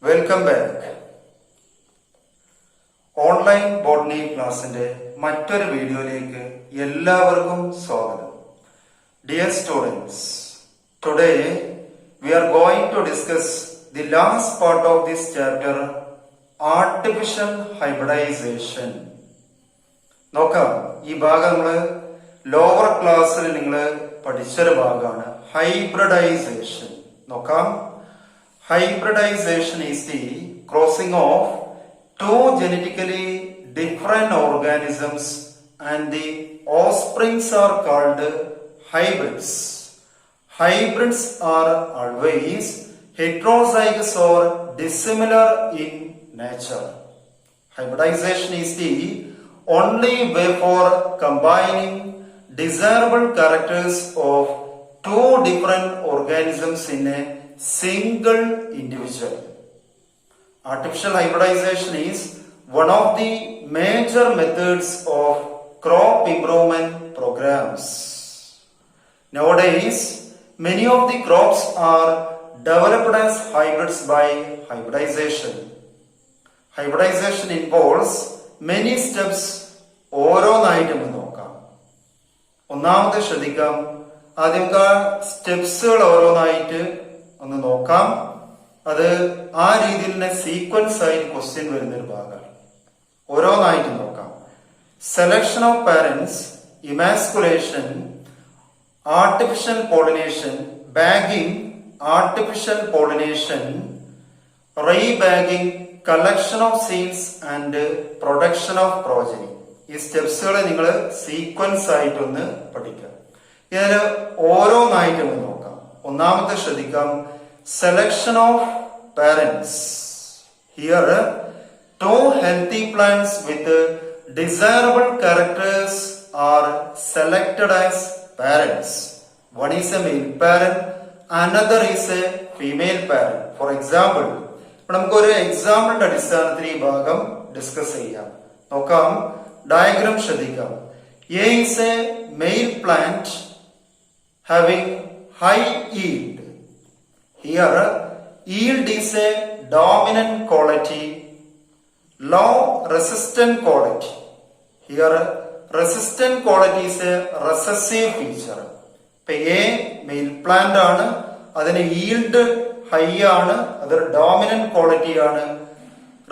Welcome back. Online botany ക്ലാസിന്റെ മറ്റൊരു വീഡിയോയിലേക്ക് എല്ലാവർക്കും സ്വാഗതം. Dear students, today we are going to discuss the last part of this chapter, artificial hybridization. നോക്കാം, ഈ ഭാഗം നമ്മള് ലോവർ ക്ലാസ്സിൽ നിങ്ങൾ പഠിച്ചൊരു ഭാഗമാണ് ഹൈബ്രിഡൈസേഷൻ. നോക്കാം, hybridization is the crossing of two genetically different organisms and the offsprings are called hybrids. Hybrids are always heterozygous or dissimilar in nature. Hybridization is the only way for combining desirable characters of two different organisms in a single individual. Artificial hybridization is one of the major methods of crop improvement programs. Nowadays, many of the crops are developed as hybrids by hybridization. Hybridization involves many steps. ഓരോന്നായിട്ടും നോക്കാം. ഒന്നാമത്തെ ശ്രദ്ധിക്കാം, ആദ്യം സ്റ്റെപ്സുകൾ ഓരോന്നായിട്ട് ഒന്ന് നോക്കാം. അത് ആ രീതിയിൽ തന്നെ സീക്വൻസ് ആയിട്ട് ക്വസ്റ്റ്യൻ വരുന്നൊരു ഭാഗമാണ്. ഓരോന്നായിട്ട് നോക്കാം. Selection of parents, emasculation, artificial pollination, bagging, artificial pollination, rebagging, collection of seeds and production of progeny. ഈ സ്റ്റെപ്സുകളെ നിങ്ങൾ സീക്വൻസ് ആയിട്ടൊന്ന് പഠിക്കാം. ഇതിന് ഓരോന്നായിട്ടും നോക്കാം. ഒന്നാമത്തെ ശ്രദ്ധിക്കാം, selection of parents. Here two healthy plants with desirable characters are selected as parents. One is a male parent, another is a female parent. For example, നമുക്കൊരു എക്സാമ്പിളിന്റെ അടിസ്ഥാനത്തിൽ ഈ ഭാഗം ഡിസ്കസ് ചെയ്യാം. നോക്കാം, ഡയഗ്രാം ശ്രദ്ധിക്കാം. A is a male plant having high yield. Here, yield is a dominant quality, low resistant quality. Here, resistant quality is a recessive feature. ഇപ്പൊ A mail plant ആണ്, അതിന് yield ഹൈ ആണ്, അതൊരു dominant quality ആണ്.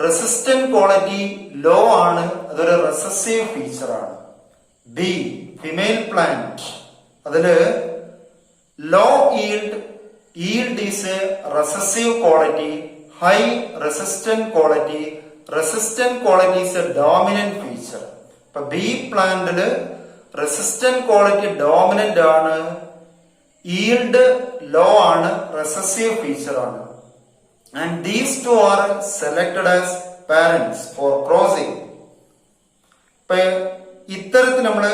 Resistant quality law ആണ്, അതൊരു recessive feature ആണ്. B female plant, അതില് law yield is a recessive quality, high resistant quality, resistant quality is a dominant feature. ഇപ്പൊ ബി പ്ലാന്റില് റെസിസ്റ്റന്റ് ക്വാളിറ്റി ഡോമിനന്റ് ആണ്, yield law ആണ്, recessive feature ആണ്. And these two are selected as parents for crossing. ഇപ്പൊ ഇത്തരത്തിൽ നമ്മൾ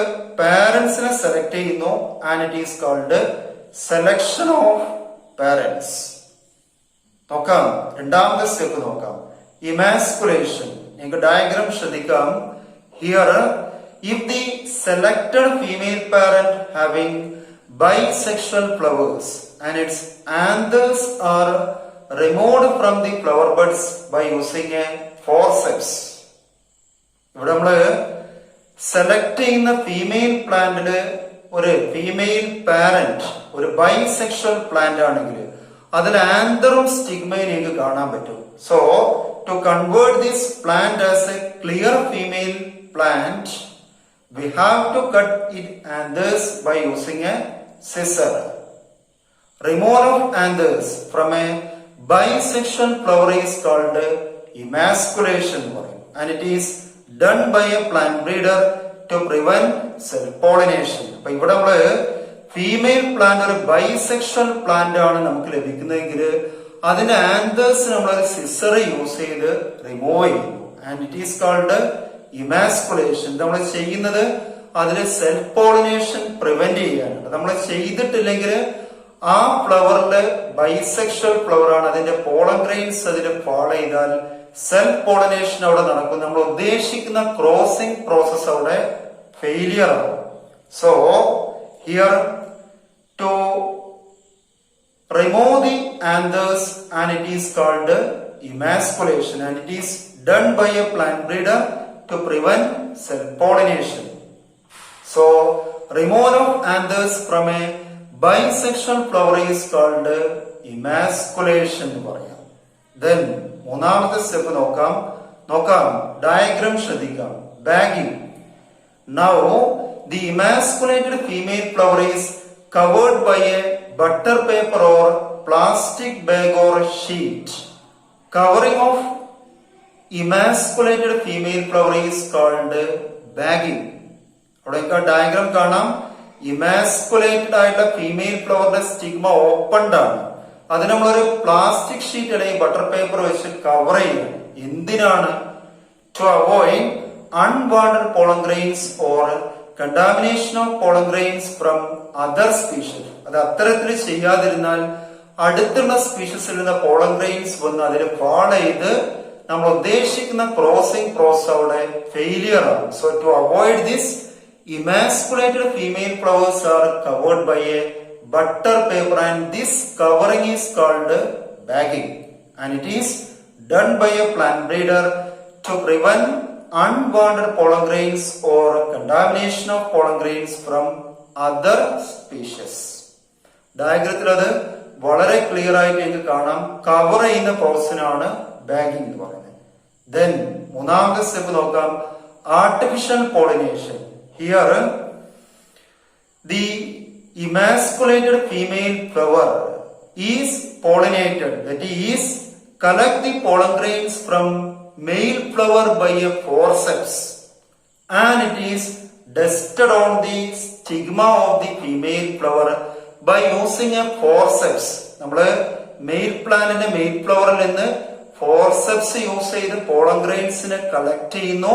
പാരന്റ്സിനെ select ചെയ്യുന്നു, and it is called selection of parents. നോക്കാം, രണ്ടാമത്തെ സ്റ്റെപ്പ് നോക്കാം, ഇമാസ്കുലേഷൻ. നിങ്ങൾക്ക് ഡയഗ്രാം ശ്രദ്ധിക്കാം. Here, if the selected female parent having bisexual flowers and its anthers are removed from the flower buds by using a forceps. ഇവിടെ നമ്മള് select ചെയ്യുന്ന female പ്ലാന്റില് ഒരു ഫീമെയിൽ പാരന്റ് ഒരു ബൈസെക്ഷൽ പ്ലാന്റ് ആണെങ്കിൽ അതിൽ ആന്തറും സ്റ്റിഗ്മയും നിങ്ങൾക്ക് കാണാൻ പറ്റും. So to convert this plant as a clear female plant, we have to cut it anthers by using a scissor. Removal of anthers from a bisexual flower is called emasculation, and it is done by a plant breeder to prevent self pollination. അപ്പൊ ഇവിടെ നമ്മള് female plant ഒരു bisexual plant ആണ് നമുക്ക് ലഭിക്കുന്നതെങ്കിൽ അതിന്റെ anthers നമ്മൾ scissor use ചെയ്ത് റിമൂവ് ചെയ്യുന്നു, and it is called emasculation. നമ്മൾ ചെയ്യുന്നത് അതിന് സെൽഫ് പോളിനേഷൻ പ്രിവെന്റ് ചെയ്യാനാണ്. നമ്മൾ ചെയ്തിട്ടില്ലെങ്കിൽ ആ ഫ്ലവറില് ബൈസെക്ഷൽ ഫ്ലവർ ആണ്, അതിന്റെ പോളൻ ഗ്രെയിൻസ് അതിൽ ഫോളോ ചെയ്താൽ സെൽഫ് പോളിനേഷൻ അവിടെ നടക്കും. നമ്മൾ ഉദ്ദേശിക്കുന്ന ക്രോസിംഗ് പ്രോസസ് അവിടെ ഫെയിലിയർ ആവും. So here to remove the anthers and it is called emasculation and it is done by a plant breeder to prevent self-pollination. So, removal of anthers from a bisexual flower is called emasculation എന്ന് പറയാം. Then, മൂന്നാമത്തെ step നോക്കാം. Diagram ശ്രദ്ധിക്കാം. Bagging. Now, the emasculated female flower is covered by a butter paper or plastic bag or sheet. Covering of emasculated female flower is called bagging. അവിടെ diagram കാണാം. ഇമാസ്കുലേറ്റഡ് ആയിട്ടുള്ള female ഫ്ലവറിന്റെ stigma opened ആണ്. അത് നമ്മളൊരു plastic sheet അല്ലെങ്കിൽ butter paper വെച്ച് cover ചെയ്യണം. എന്തിനാണ്? To avoid unwanted pollen grains or contamination of pollen grains from other species. അത് അത്തരത്തിൽ ചെയ്യാതിരുന്നാൽ അടുത്തുള്ള സ്പീഷീസിൽ നിന്ന് പോളൻ ഗ്രെയിൻസ് വന്ന് അതിൽ ഫാൾ ചെയ്ത് നമ്മൾ ഉദ്ദേശിക്കുന്ന ക്രോസിംഗ് പ്രോസസ് അവിടെ ഫെയിലിയർ ആണ്. So to avoid this, emasculated female flowers are covered by a butter paper and this covering is called bagging and it is done by a plant breeder to prevent unwanted pollen grains or contamination of pollen grains from other species. ഡയഗ്രത്തിൽ അത് വളരെ clear ആയിട്ട് എനിക്ക് കാണാം. Cover ചെയ്യുന്ന പ്രോസസ്സിനാണ് bagging എന്ന് പറയുന്നത്. Then മൂന്നാമത്തെ step നോക്കാം. Artificial pollination. Here, the emasculated female flower is pollinated. That is, collect the pollen grains from male flower by a forceps, and it is dusted on the stigma of the female flower by using a forceps. നമ്മള് male പ്ലാന്റിന്റെ male ഫ്ലവറിൽ നിന്ന് forceps use ചെയ്ത് pollen ഗ്രെയിൻസിനെ collect ചെയ്യുന്നു.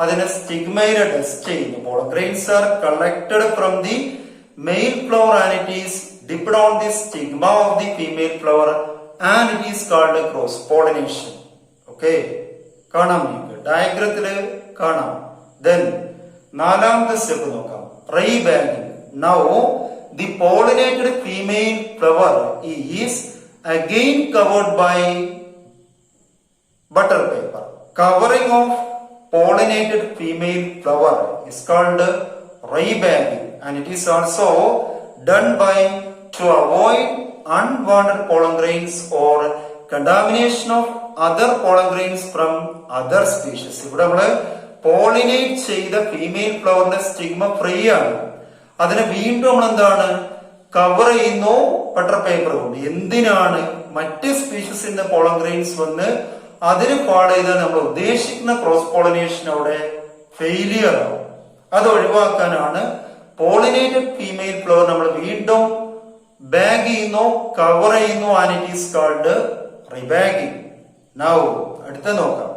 അതിനെ സ്റ്റിഗ്മയിലെ dust ചെയ്യുന്നു. Pollen grains are collected from the male flower and it is dipped on the stigma of the female flower and it is called cross pollination. Okay, കാണാം, നിങ്ങൾക്ക് ഡയഗ്രത്തില് കാണാം. ദെൻ നാലാമത്തെ സ്റ്റെപ്പ് നോക്കാം. Rebagging. Now the pollinated female flower is again covered by butter paper. Covering of pollinated female flower is called rebagging and it is also done by to avoid unwanted pollen grains or contamination of other pollen grains from other species. ഇവിടെ നമ്മള് pollinate ചെയ്ത female ഫ്ലവറിന്റെ stigma free ആണ്. അതിനെ വീണ്ടും നമ്മൾ എന്താണ് cover ചെയ്യുന്നു butter paper കൊണ്ട്. എന്തിനാണ്? മറ്റ് സ്പീഷീസിന്റെ പോളൻ ഗ്രെയിൻസ് വന്ന് അതിന് ഫാൾ ചെയ്താൽ നമ്മൾ ഉദ്ദേശിക്കുന്ന ക്രോസ് പോളിനേഷൻ അവിടെ ഫെയിലിയർ ആവും. അത് ഒഴിവാക്കാനാണ് പോളിനേറ്റഡ് ഫീമെയിൽ ഫ്ലവർ നമ്മൾ വീണ്ടും ബാഗ് ചെയ്യുന്നു, കവർ ചെയ്യുന്നു and it is called rebagging. Now അടുത്ത നോക്കാം.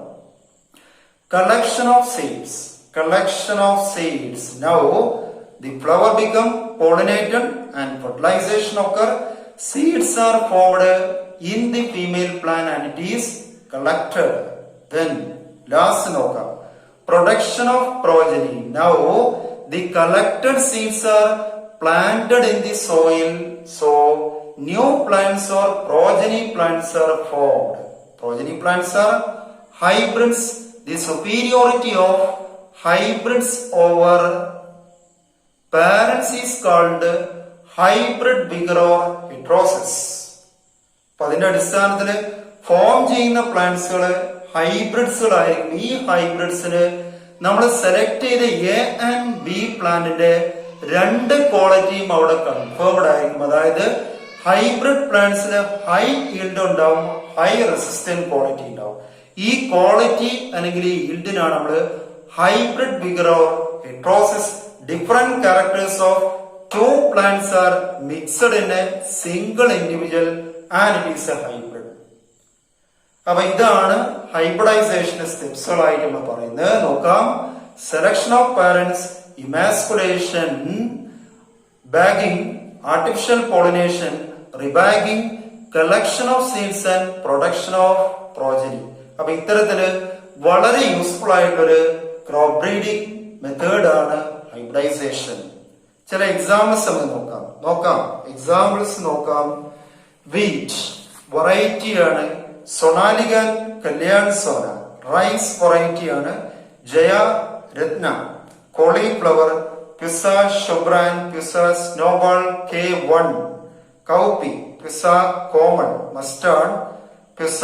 Collection of seeds. Collection of seeds. Now the flower become pollinated and fertilization occur. Seeds are formed in the female plant and it is collected. Then last nokam. Production of progeny. Now the collected seeds are planted in the soil, so new plants or progeny plants are formed. Progeny plants are hybrids. The superiority of hybrids over parents is called hybrid vigor or heterosis. അപ്പൊ അതിന്റെ അടിസ്ഥാനത്തില് form ചെയ്യുന്ന പ്ലാന്റ്സുകള് ഹൈബ്രിഡ്സുകളായിരിക്കും. ഈ ഹൈബ്രിഡ്സിന് നമ്മൾ select ചെയ്ത A and B പ്ലാന്റിന്റെ രണ്ട് ക്വാളിറ്റിയും അവിടെ കൺഫേംഡ് ആയിരിക്കും. അതായത് ഹൈബ്രിഡ് പ്ലാന്റ്സിന് ഹൈ ഈൽഡ് ഉണ്ടാവും, ഹൈ റെസിസ്റ്റന്റ് ക്വാളിറ്റി ഉണ്ടാവും. ഈ ക്വാളിറ്റി അല്ലെങ്കിൽ ഈ ഈൽഡിനാണ് നമ്മൾ hybrid vigour or heterosis. Different characters of two plants are mixed in a single individual and it is a hybrid. അപ്പൊ ഇതാണ് ഹൈബ്രിഡൈസേഷൻ സ്റ്റെപ്സുകളായിട്ട് നമ്മൾ പറയുന്നത്. നോക്കാം. Selection of parents, emasculation, bagging, artificial pollination, rebagging, collection of seeds and production of progeny. അപ്പൊ ഇത്തരത്തില് വളരെ useful ആയിട്ടൊരു crop breeding method ആണ് ഹൈബ്രിഡൈസേഷൻ. ചില എക്സാമ്പിൾസ് നമുക്ക് നോക്കാം. എക്സാമ്പിൾസ് നോക്കാം. വീറ്റ് വെറൈറ്റി ആണ്, സൊണാലിക കല്യാൺ സോന റൈസ് വെറൈറ്റി ആണ്. Jaya Ratna cauliflower. Pusa Shubhra Pusa snowball K1 cowpea Pusa Komal mustard Pusa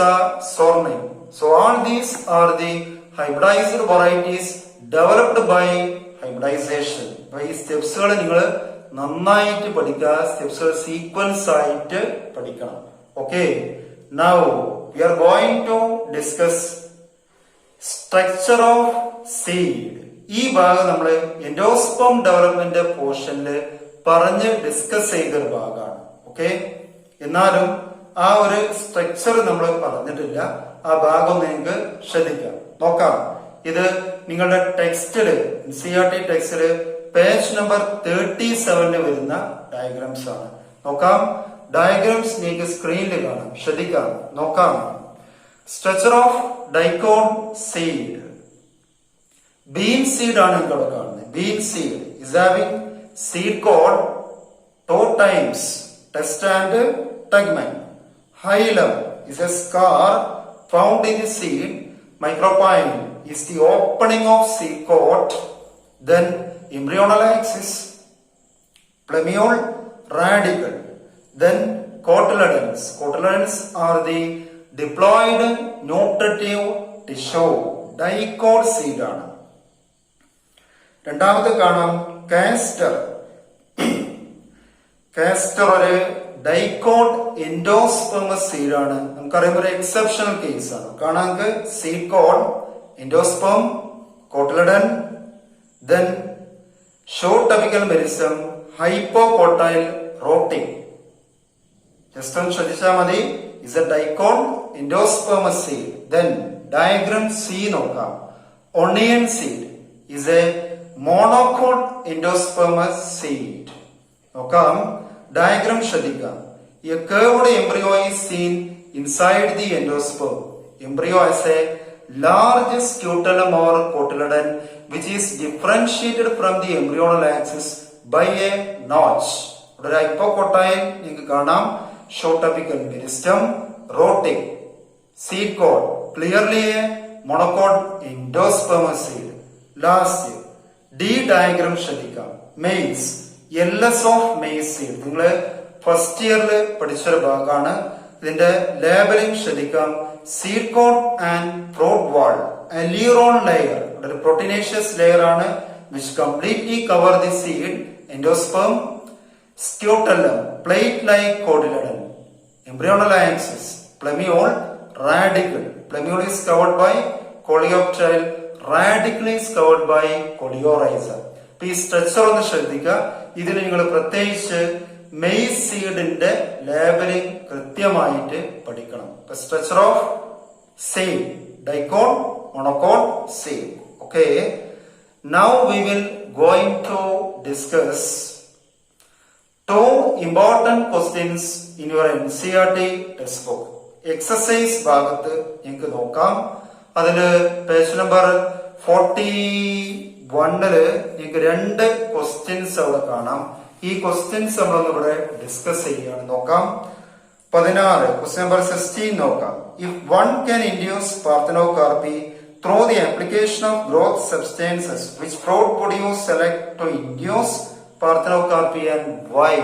Swarnim. So all these are the hybridized varieties developed by hybridization. ഈ സ്റ്റെപ്സുകൾ നിങ്ങൾ നന്നായിട്ട് പഠിക്കുക. സ്റ്റെപ്സുകൾ സീക്വൻസ് ആയിട്ട് പഠിക്കണം. Okay, now we are going to discuss structure of seed. ഈ ഭാഗം നമ്മൾ എൻഡോസ്പം ഡെവലപ്മെന്റ് പോർഷനിൽ പറഞ്ഞ് ഡിസ്കസ് ചെയ്തൊരു ഭാഗമാണ്. ഓക്കെ, എന്നാലും ആ ഒരു സ്ട്രക്ചർ നമ്മൾ പറഞ്ഞിട്ടില്ല. ആ ഭാഗം നിങ്ങൾക്ക് ശ്രദ്ധിക്കാം. നോക്കാം. ഇത് നിങ്ങളുടെ ടെക്സ്റ്റില് NCERT ടെക്സ്റ്റില് പേജ് നമ്പർ 37 വരുന്ന ഡയഗ്രാംസ് ആണ്. നോക്കാം. ഡയഗ്രാംസ് നിങ്ങൾക്ക് സ്ക്രീനിൽ കാണാം. ശ്രദ്ധിക്കാം. നോക്കാം. Structure of dicot seed. Bean seed ആണ് ഇവിടെ കാണുന്നത്. Bean seed is having seed coat 2 times testa and tegmen. Hilum is a scar found in the seed. Micropyle is the opening of seed coat. Then embryonal axis, plemiole radicle. Then cotyledons. Cotyledons are the diploid nutritive tissue. Dicot seed ആണ്. രണ്ടാമത് കാണാം castor. Castor ഒരു dicot endospermous seed ആണ്. നമുക്കറിയാം ഒരു exceptional case ആണ്. കാണാൻ seed coat endosperm cotyledon then shoot apical meristem hypocotyl radicle. Just ഒന്ന് ശ്രദ്ധിച്ചാൽ മതി. Is a dicot endospermous seed. Then diagram C നോക്കാം. Onion seed is a monocot endospermous seed. നോക്കാം. Diagram ശ്രദ്ധിക്കാം. A curved embryo is seen inside the endosperm. Embryo has a large scutellum or cotyledon which is differentiated from the embryonal axis by a notch. ഒരു hypocotyl നിങ്ങൾക്ക് കാണാം. Shoot apical meristem radicle seed coat clearly a monocot endospermous seed. Last D diagram ശ്രദ്ധിക്കാം. Maize LS of maize seed നിങ്ങള് first ഇയറിൽ പഠിച്ചൊരു ഭാഗമാണ്. ഇതിന്റെ labelling ശ്രദ്ധിക്കാം. Seed coat and fruit wall aleurone layer ഒരു പ്രോട്ടീനേഷ്യസ് ലെയർ ആണ് which completely cover the seed endosperm scutellum plate like cotyledon embryonal axis plemiole radicle. Plemiole is covered by coleoptile, radicle is covered by coleorhiza. ഈ structure ഒന്ന് ശ്രദ്ധിക്കുക. ഇതിൽ നിങ്ങൾ പ്രത്യേകിച്ച് maze സീഡിന്റെ labelling കൃത്യമായിട്ട് പഠിക്കണം. Structure of seed dicot monocot seed. Okay, now we will going to discuss 2 important questions in your NCERT textbook. Exercise ഭാഗത്ത് നിങ്ങൾക്ക് നോക്കാം. അതില് പേജ് നമ്പർ 41 നിങ്ങൾക്ക് 2 ക്വസ്റ്റ്യൻസ് അവിടെ കാണാം. ഈ ക്വസ്റ്റ്യൻസ് നമ്മളൊന്ന് ഇവിടെ ഡിസ്കസ് ചെയ്യുകയാണ്. നോക്കാം. 16 ക്വസ്റ്റ്യൻ നമ്പർ 16 നോക്കാം. If one can induce parthenocarpy through the application of growth substances which fruit would you select to induce parthenocarpy and why?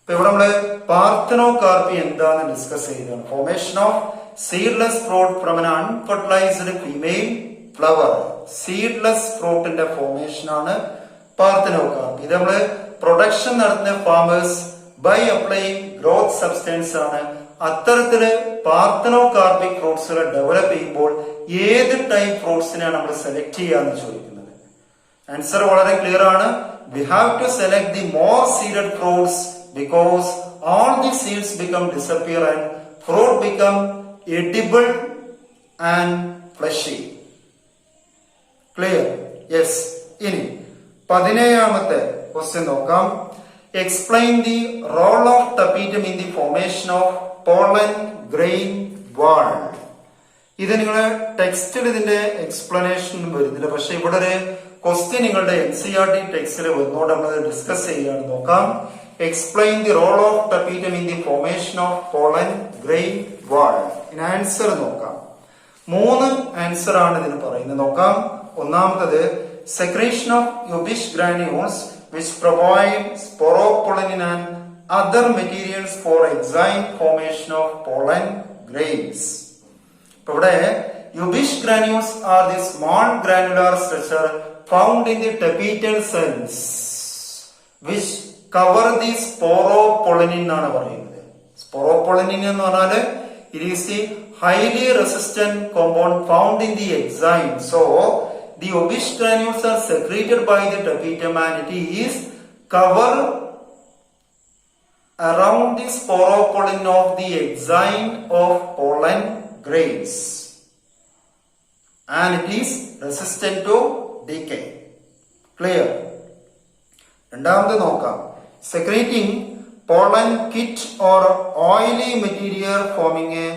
ഇപ്പൊ ഇവിടെ നമ്മള് പാർത്തനോകാർപ്പി എന്താന്ന് ഡിസ്കസ് ചെയ്തതാണ്. Formation of seedless fruit from an unfertilised female flower. Seedless ഫ്രൂട്ടിന്റെ formation ആണ് parthenocarpy. ഇത് നമ്മള് production നടത്തുന്ന farmers by applying growth substance ആണ്. അത്തരത്തില് പാർത്തനോകാർപ്പിക് ഫ്രൂട്ട്സുകൾ ഡെവലപ്പ് ചെയ്യുമ്പോൾ ഏത് ടൈപ്പ് ഫ്രൂട്ട്സിനെയാണ് നമ്മൾ സെലക്ട് ചെയ്യാന്ന് ചോദിക്കുന്നത്. ആൻസർ വളരെ ക്ലിയർ ആണ്. We have to select the more seeded fruits because all the seeds become disappear and fruit become edible and fleshy. Clear? Yes. ഇനി 17ാമത്തെ ക്വസ്റ്റ്യൻ നോക്കാം. Explain the role of tapetum in the formation of pollen grain wall. ഇത് നിങ്ങളുടെ ടെക്സ്റ്റിൽ ഇതിന്റെ explanation വരുന്നില്ല. പക്ഷെ ഇവിടെ ഒരു ക്വസ്റ്റ്യൻ നിങ്ങളുടെ NCERT ടെക്സ്റ്റിൽ വന്നോണ്ട് നമ്മൾ ഡിസ്കസ് ചെയ്യാണ്. നോക്കാം. Explain the role of tapetum in the formation of pollen grain valve. ഇനി ആൻസർ നോക്കാം. 3 ആൻസർ ആണ് ഇതിന് പറയുന്നത്. നോക്കാം. ഒന്നാമത്തത് secretion of Ubich granules which provide sporopollen and other materials for enzyme formation of pollen grains. ഇപ്പൊ ഇവിടെ Ubich granules are the small granular structure found in the tapetal cells which cover the sporopollen എന്നാണ് പറയുന്നത്. Sporopollen എന്ന് പറഞ്ഞാല് it is the highly resistant compound found in the enzyme. So the Ubich granules are secreted by the tapetum and it is covered around the sporopollen of the enzyme of pollen grains and it is resistant to decay. Clear? രണ്ടാമത് നോക്കാം. Secreting pollen kit or oily material forming a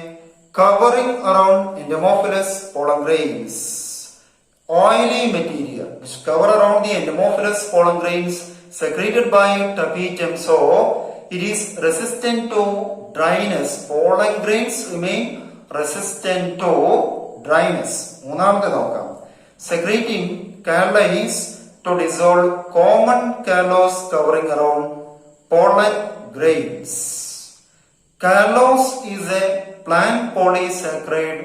covering around endomophilous pollen grains. Oily material which cover around the endomophilous pollen grains secreted by tapetum, so it is resistant to dryness. Pollen grains remain resistant to dryness. മൂന്നാമത്തെ നോക്കാം. Secreting callus to dissolve common callus covering around pollen grains. Callus is a plant polysaccharide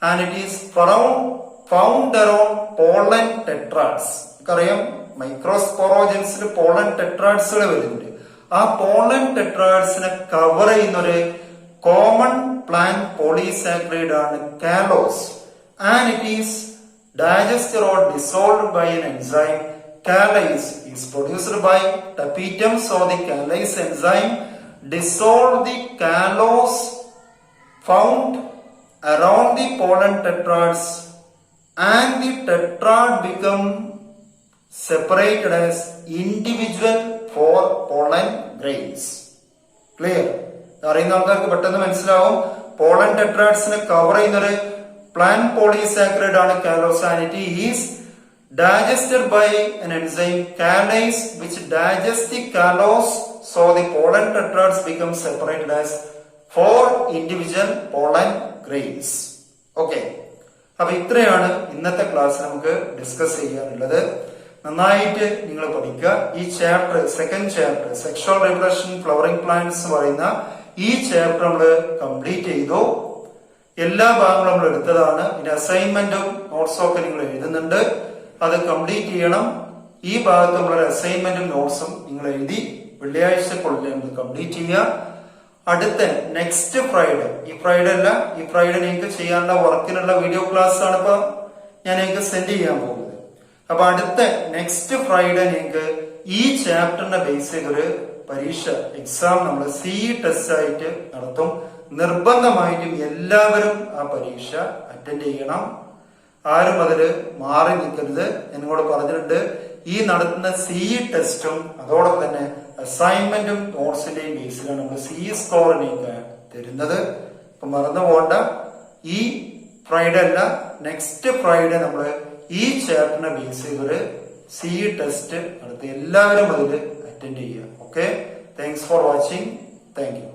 and it is found around pollen tetrads. അറിയാം, മൈക്രോസ്പോറോജൻസിൽ pollen ടെട്രാഡ്സുകൾ വരുന്നുണ്ട്. ആ pollen ടെട്രാഡ്സിനെ cover ചെയ്യുന്ന ഒരു common plant polysaccharide ആണ് callose and it is digested or dissolved by an enzyme. Callus is produced by tapetum, so the callus enzyme dissolve the callose found around the pollen tetrads and the tetrad become separated as individual 4 pollen grains. Clear? അറിയുന്ന ആൾക്കാർക്ക് പെട്ടെന്ന് മനസ്സിലാവും. Pollen ടെട്രാഡ്സിനെ cover ചെയ്യുന്നൊരു plant polysaccharide ആണ് callus and it is digested by an enzyme callase which digests the callose, so the pollen tetrads become separated as 4 individual pollen grains. Okay. അപ്പൊ ഇത്രയാണ് ഇന്നത്തെ class നമുക്ക് ഡിസ്കസ് ചെയ്യാനുള്ളത്. നന്നായിട്ട് നിങ്ങൾ പഠിക്കുക. ഈ chapter, second chapter sexual reproduction flowering plants പറയുന്ന ഈ ചാപ്റ്റർ നമ്മൾ കംപ്ലീറ്റ് ചെയ്തു. എല്ലാ ഭാഗങ്ങളും നമ്മൾ എടുത്തതാണ്. ഇനി അസൈൻമെന്റും നോട്ട്സും ഒക്കെ നിങ്ങൾ എഴുതുന്നുണ്ട്, അത് കംപ്ലീറ്റ് ചെയ്യണം. ഈ ഭാഗത്ത് നമ്മളൊരു അസൈൻമെന്റും നോട്ട്സും നിങ്ങൾ എഴുതി വെള്ളിയാഴ്ചക്കുള്ളിൽ നമ്മൾ കംപ്ലീറ്റ് ചെയ്യുക. അടുത്ത നെക്സ്റ്റ് ഫ്രൈഡേ, ഈ ഫ്രൈഡേ അല്ല, ഈ ഫ്രൈഡേ നിങ്ങൾക്ക് ചെയ്യാനുള്ള വർക്കിനുള്ള വീഡിയോ ക്ലാസ് ആണ് ഇപ്പൊ ഞാൻ നിങ്ങൾക്ക് സെൻഡ് ചെയ്യാൻ പോകുന്നത്. അപ്പൊ അടുത്ത നെക്സ്റ്റ് ഫ്രൈഡേ നിങ്ങൾക്ക് ഈ ചാപ്റ്ററിനെ ബേസ് ചെയ്തൊരു പരീക്ഷ എക്സാം നമ്മൾ ടെസ്റ്റ് ആയിട്ട് നടത്തും. നിർബന്ധമായിട്ടും എല്ലാവരും ആ പരീക്ഷ അറ്റൻഡ് ചെയ്യണം. ആരും അതില് മാറി നിൽക്കരുത്. എന്നോട് പറഞ്ഞിട്ടുണ്ട്, ഈ നടത്തുന്ന ടെസ്റ്റും അതോടൊപ്പം തന്നെ അസൈൻമെന്റും നോട്ട്സിന്റെയും ബേസിലാണ് നമ്മൾ സ്കോർ തരുന്നത്. അപ്പൊ മറന്നു പോകണ്ട. ഈ ഫ്രൈഡേ അല്ല, നെക്സ്റ്റ് ഫ്രൈഡേ നമ്മൾ ഈ ചാപ്റ്ററിനെ ബേസ് ചെയ്തൊരു ടെസ്റ്റ് നടത്തി എല്ലാവരും അതിൽ അറ്റൻഡ് ചെയ്യുക. Okay, thanks for watching. Thank you.